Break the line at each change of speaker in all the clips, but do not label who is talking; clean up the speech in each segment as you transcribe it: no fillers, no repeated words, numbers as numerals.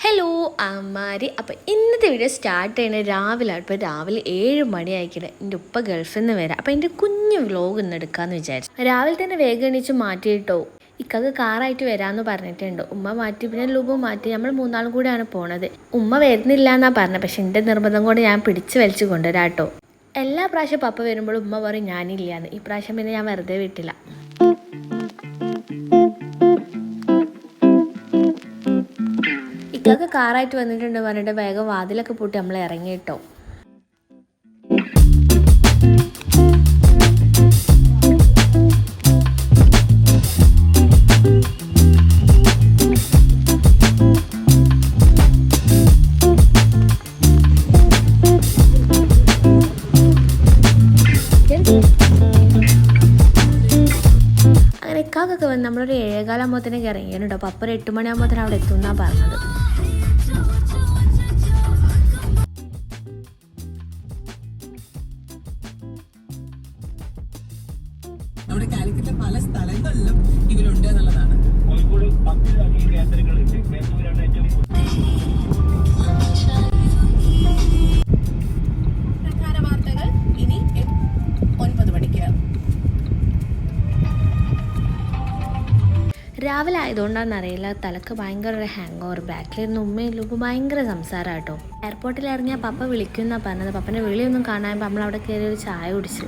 Hello അമ്മാരി. അപ്പോൾ ഇന്നത്തെ video start ചെയ്യുന്നത് രാവിലെ. ഇപ്പോൾ രാവിലെ 7 മണി ആയിക്കണേ. എൻ്റെ ഉപ്പ ഗൾഫിൽ നിന്ന് വരാം. അപ്പോൾ എൻ്റെ കുഞ്ഞു വ്ലോഗ് ഇന്ന് എടുക്കാമെന്ന് വിചാരിച്ചു. രാവിലെ തന്നെ വേഗം എണീച്ച് മാറ്റിയിട്ടോ. ഇക്കക്ക് കാറായിട്ട് വരാമെന്ന് പറഞ്ഞിട്ടുണ്ട്. ഉമ്മ മാറ്റി, പിന്നെ ലുബു മാറ്റി. നമ്മൾ മൂന്നാളും കൂടെയാണ് പോണത്. ഉമ്മ വരുന്നില്ല എന്നാണ് പറഞ്ഞത്. പക്ഷെ എൻ്റെ നിർബന്ധം കൊണ്ട് ഞാൻ പിടിച്ച് വലിച്ച് കൊണ്ടുവരാം കേട്ടോ. എല്ലാ പ്രാവശ്യം പപ്പ വരുമ്പോഴും ഉമ്മ പറയും ഞാനില്ലാന്ന്. ഈ പ്രാവശ്യം പിന്നെ ഞാൻ വെറുതെ വിട്ടില്ല. ഇക്കൊക്കെ കാറായിട്ട് വന്നിട്ടുണ്ട് പറഞ്ഞിട്ട് വേഗം വാതിലൊക്കെ പൂട്ടി നമ്മൾ ഇറങ്ങിയിട്ടോ. അങ്ങനെ ഇക്കാക്കൊക്കെ വന്ന് നമ്മളൊരു 7:15 ആകുമ്പോഴത്തേനൊക്കെ ഇറങ്ങിയിട്ടോ. അപ്പോൾ ഒരു 8 മണിയാകുമ്പോഴത്തേനും അവിടെ എത്തും എന്നാണ് പറഞ്ഞത്.
നമ്മുടെ കാലിക്കറ്റിലെ പല സ്ഥലങ്ങളിലും ഇവരുണ്ട് എന്നുള്ളതാണ്. പ്രധാന വാർത്തകൾ ഇനി 9 മണിക്ക്.
രാവിലെ ആയതുകൊണ്ടാണെന്ന് അറിയില്ല, തലക്ക് ഭയങ്കര ഒരു ഹാങ് ഓവർ. ബാക്കിലിരുന്ന് ഉമ്മയും ലുബു ഭയങ്കര സംസാരം കേട്ടോ. എയർപോർട്ടിൽ ഇറങ്ങിയാൽ പപ്പ വിളിക്കുമെന്നാണ് പറഞ്ഞത്. പപ്പൻ്റെ വിളിയൊന്നും കാണാൻ നമ്മളവിടെ കയറി ഒരു ചായ കുടിച്ചു.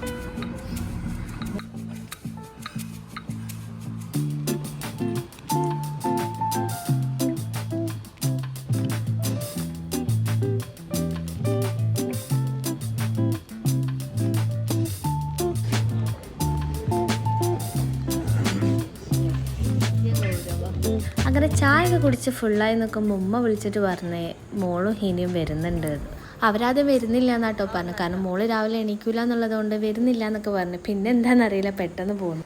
അങ്ങനെ ചായ ഒക്കെ കുടിച്ച് ഫുള്ളായി നിൽക്കുമ്പോൾ ഉമ്മ വിളിച്ചിട്ട് പറഞ്ഞേ മോളും ഹിനിയും വരുന്നുണ്ട്. അവരാദ്യം വരുന്നില്ല എന്നാട്ടോ പറഞ്ഞു. കാരണം മോള് രാവിലെ എണീക്കൂല എന്നുള്ളത് കൊണ്ട് വരുന്നില്ല എന്നൊക്കെ പറഞ്ഞു. പിന്നെ എന്താണെന്നറിയില്ല, പെട്ടെന്ന് പോകുന്നു.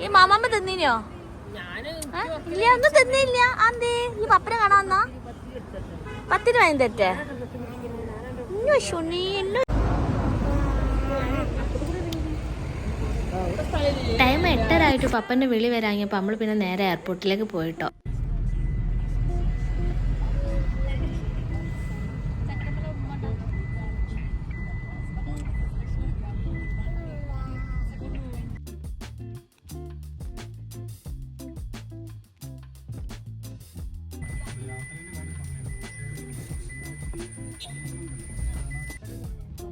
ഈ മാമാമ്മ തിന്നിനോ? ഇല്ല, ഒന്നും തിന്നില്ല. അന്തേ ഈ പപ്പനെ കാണാന്നാ 10 രൂപ തെറ്റേ. ടൈം 8:30 പപ്പന്റെ വിളി വരാങ്ങിയപ്പോൾ നമ്മൾ പിന്നെ നേരെ എയർപോർട്ടിലേക്ക് പോയിട്ടോ.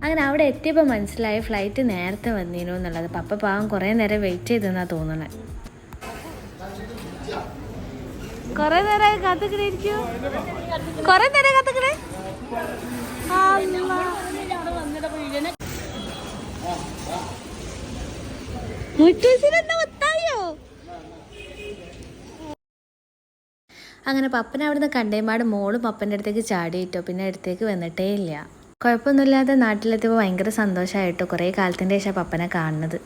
അങ്ങനെ അവിടെ എത്തിയപ്പോൾ മനസ്സിലായി ഫ്ലൈറ്റ് നേരത്തെ വന്നിരുന്നു എന്നുള്ളത്. പപ്പ പാവം കുറേ നേരം വെയിറ്റ് ചെയ്തെന്നാ തോന്നണേ. കുറേ നേരമായി കാത്തുക്കിടിയിരിക്കൂ. കുറേ നേരം കാത്തുക്കിടേ. അങ്ങനെ പപ്പനെ അവിടുന്ന് കണ്ടേമാട് മോളും പപ്പൻ്റെ അടുത്തേക്ക് ചാടിയിട്ടോ. പിന്നെ അടുത്തേക്ക് വന്നിട്ടേ ഇല്ല. കുഴപ്പമൊന്നുമില്ലാതെ നാട്ടിലെത്തിയപ്പോൾ ഭയങ്കര സന്തോഷമായിട്ടോ. കുറേ കാലത്തിൻ്റെ ശേഷം പപ്പനെ കാണുന്നത്.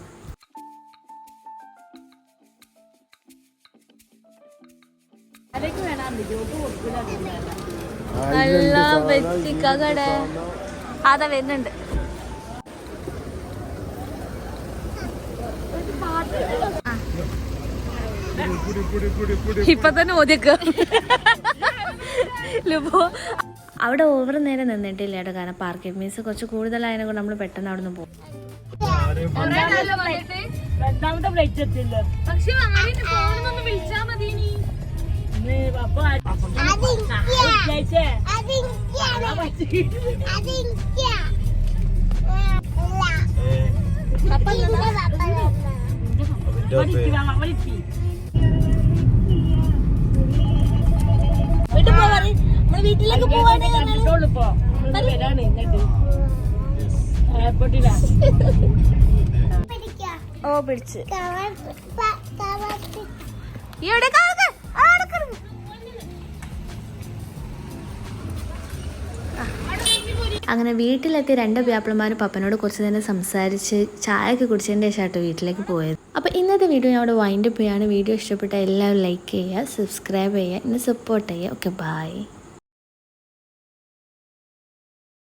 അതാ വരുന്നുണ്ട്. ഇപ്പൊ തന്നെ ഓദ്യക്ക അവിടെ ഓവർ നേരം നിന്നിട്ടില്ല കേട്ടോ. കാരണം പാർക്കിംഗ് ഫീസ് കുറച്ച് കൂടുതലായതിനെ കൊണ്ട് നമ്മൾ പെട്ടെന്ന് അവിടെ നിന്ന് പോകും. വീട്ടിലേക്ക് ഓ പിടിച്ച് അങ്ങനെ വീട്ടിലെത്തി 2 വ്യാപ്പിളമാരും പപ്പനോട് കുറച്ച് നേരം സംസാരിച്ച് ചായയൊക്കെ കുടിച്ചതിൻ്റെ ശേഷമായിട്ട് വീട്ടിലേക്ക് പോയത്. അപ്പോൾ ഇന്നത്തെ വീഡിയോ ഞാൻ അവിടെ വൈൻഡപ്പ് ചെയ്യാണ്. വീഡിയോ ഇഷ്ടപ്പെട്ട എല്ലാവരും ലൈക്ക് ചെയ്യുക, സബ്സ്ക്രൈബ് ചെയ്യുക, എന്നെ സപ്പോർട്ട് ചെയ്യുക. Okay, by.